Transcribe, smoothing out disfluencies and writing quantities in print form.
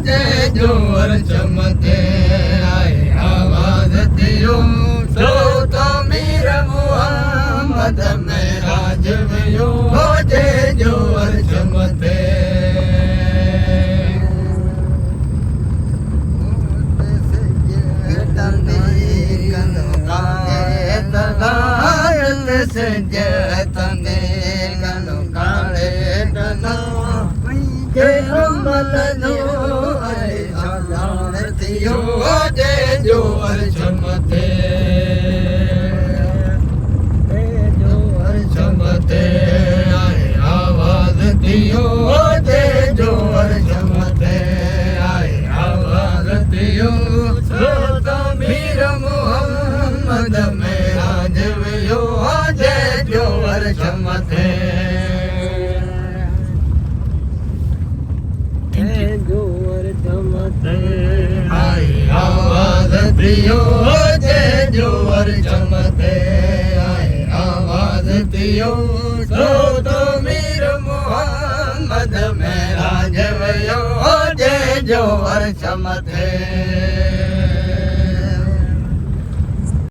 जय जोहर चमके आए आवाज दियो सो तो मीर मोहम्मद में राज वियो जय जोहर चमके सजतने कनो काले डना के अमल नो अरे शांतियो जय जोहर चमके जोहर चमके आए आवाज दियो जय जोहर चमके आए आवाज दियो सो तो मीर मोहम्मद में राज वियो जय जोहर चमके जोहर चमके आई आवाज दियो जय जोहर चमके आई आवाज दियो सो तो मीर मोहम्मद में राज वियो जय जोहर चमके